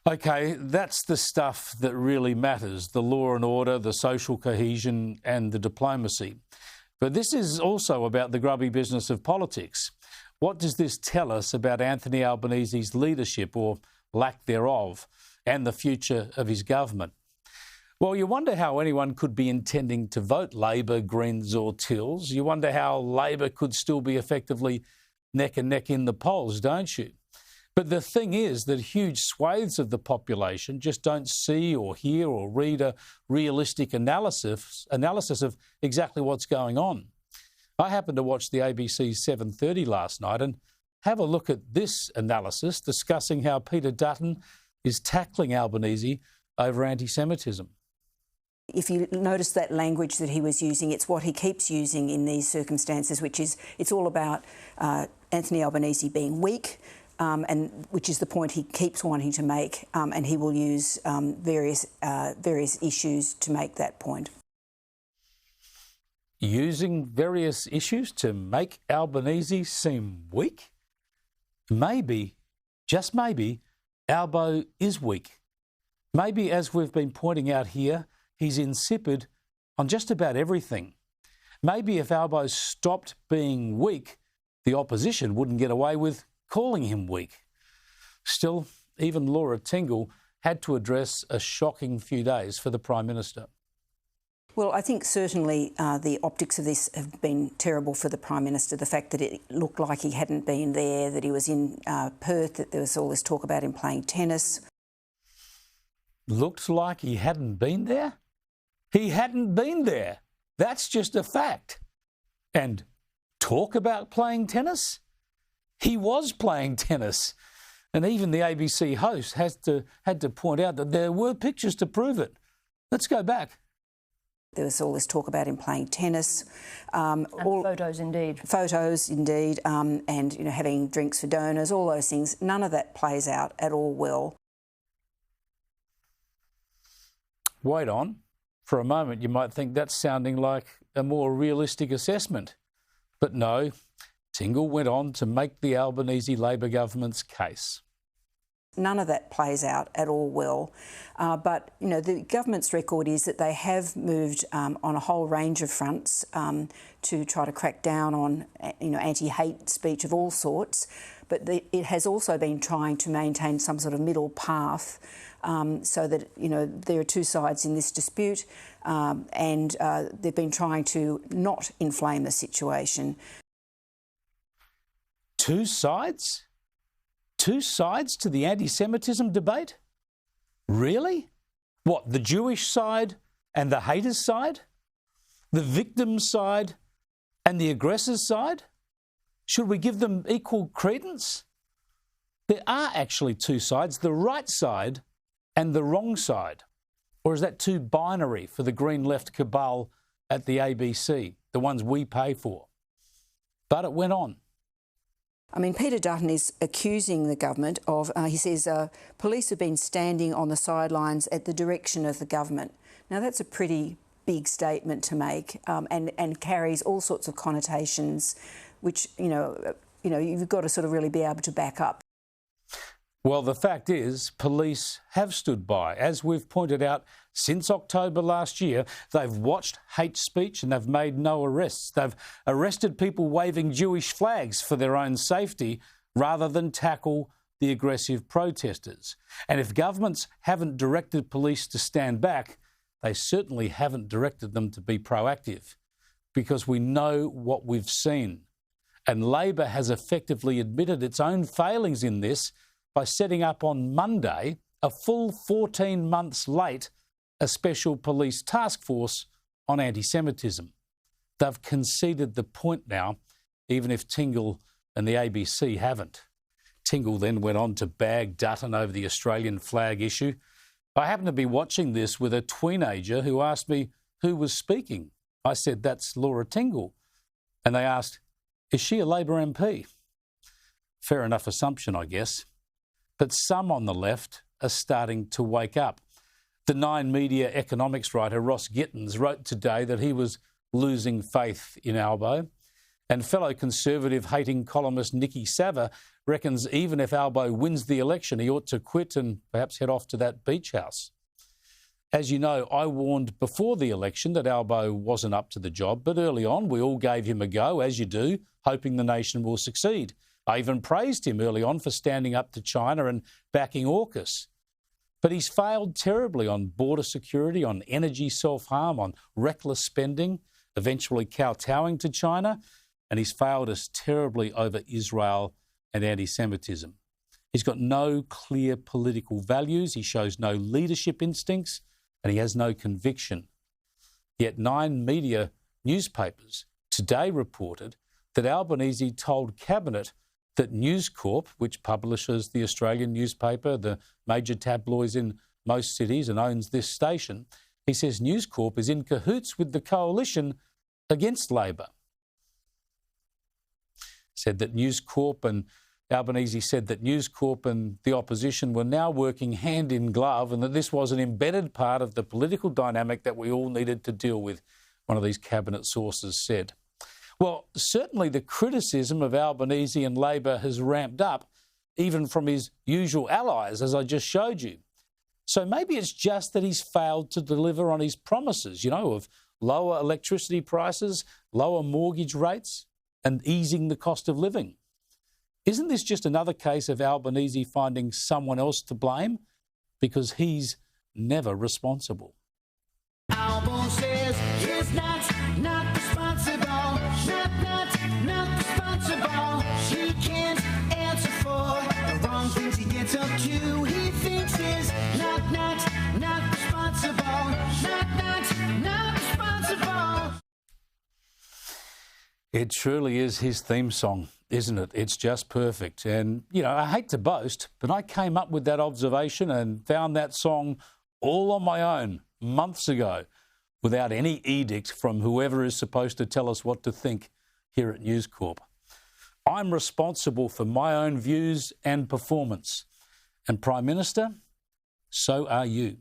OK, that's the stuff that really matters, the law and order, the social cohesion and the diplomacy. But this is also about the grubby business of politics. What does this tell us about Anthony Albanese's leadership, or lack thereof, and the future of his government? Well, you wonder how anyone could be intending to vote Labor, Greens or Tills. You wonder how Labor could still be effectively neck and neck in the polls, don't you? But the thing is that huge swathes of the population just don't see or hear or read a realistic analysis of exactly what's going on. I happened to watch the ABC 7:30 last night and have a look at this analysis discussing how Peter Dutton is tackling Albanese over anti-Semitism. If you notice that language that he was using, it's what he keeps using in these circumstances, which is it's all about Anthony Albanese being weak, and which is the point he keeps wanting to make, and he will use various issues to make that point. Using various issues to make Albanese seem weak? Maybe, just maybe, Albo is weak. Maybe, as we've been pointing out here, he's insipid on just about everything. Maybe if Albo stopped being weak, the opposition wouldn't get away with calling him weak. Still, even Laura Tingle had to address a shocking few days for the Prime Minister. Well, I think certainly the optics of this have been terrible for the Prime Minister. The fact that it looked like he hadn't been there, that he was in Perth, that there was all this talk about him playing tennis. Looked like he hadn't been there? He hadn't been there. That's just a fact. And talk about playing tennis? He was playing tennis. And even the ABC host had to point out that there were pictures to prove it. Let's go back. There was all this talk about him playing tennis. Photos indeed. Photos indeed, and having drinks for donors, all those things. None of that plays out at all well. Wait on. For a moment you might think that's sounding like a more realistic assessment. But no, Tingle went on to make the Albanese Labor government's case. None of that plays out at all well. But the government's record is that they have moved on a whole range of fronts to try to crack down on anti-hate speech of all sorts. But it has also been trying to maintain some sort of middle path so that there are two sides in this dispute, and they've been trying to not inflame the situation. Two sides? Two sides to the anti-Semitism debate? Really? What, the Jewish side and the haters' side? The victim's side and the aggressor's side? Should we give them equal credence? There are actually two sides, the right side and the wrong side. Or is that too binary for the Green Left cabal at the ABC, the ones we pay for? But it went on. I mean, Peter Dutton is accusing the government of, he says, police have been standing on the sidelines at the direction of the government. Now, that's a pretty big statement to make, and carries all sorts of connotations, which, you've got to sort of really be able to back up. Well, the fact is, police have stood by. As we've pointed out, since October last year, they've watched hate speech and they've made no arrests. They've arrested people waving Jewish flags for their own safety rather than tackle the aggressive protesters. And if governments haven't directed police to stand back, they certainly haven't directed them to be proactive, because we know what we've seen. And Labor has effectively admitted its own failings in this by setting up on Monday, a full 14 months late, a special police task force on anti-Semitism. They've conceded the point now, even if Tingle and the ABC haven't. Tingle then went on to bag Dutton over the Australian flag issue. I happened to be watching this with a teenager who asked me who was speaking. I said, that's Laura Tingle. And they asked, is she a Labor MP? Fair enough assumption, I guess. But some on the left are starting to wake up. The Nine Media economics writer Ross Gittins wrote today that he was losing faith in Albo. And fellow Conservative-hating columnist Nikki Sava reckons even if Albo wins the election, he ought to quit and perhaps head off to that beach house. As you know, I warned before the election that Albo wasn't up to the job, but early on we all gave him a go, as you do, hoping the nation will succeed. I even praised him early on for standing up to China and backing AUKUS. But he's failed terribly on border security, on energy self-harm, on reckless spending, eventually kowtowing to China, and he's failed us terribly over Israel and anti-Semitism. He's got no clear political values, he shows no leadership instincts, and he has no conviction. Yet 9 media newspapers today reported that Albanese told Cabinet that News Corp, which publishes the Australian newspaper, the major tabloids in most cities and owns this station, he says News Corp is in cahoots with the coalition against Labor. Said that News Corp and Albanese said that News Corp and the opposition were now working hand in glove and that this was an embedded part of the political dynamic that we all needed to deal with, one of these Cabinet sources said. Well, certainly the criticism of Albanese and Labor has ramped up, even from his usual allies, as I just showed you. So maybe it's just that he's failed to deliver on his promises, of lower electricity prices, lower mortgage rates, and easing the cost of living. Isn't this just another case of Albanese finding someone else to blame? Because he's never responsible. Albo says he's not responsible, not responsible. She can't answer for the wrong things he gets up to. He thinks is not responsible, not responsible. It truly is his theme song, isn't it? It's just perfect. And, I hate to boast, but I came up with that observation and found that song all on my own months ago without any edict from whoever is supposed to tell us what to think here at News Corp. I'm responsible for my own views and performance. And Prime Minister, so are you.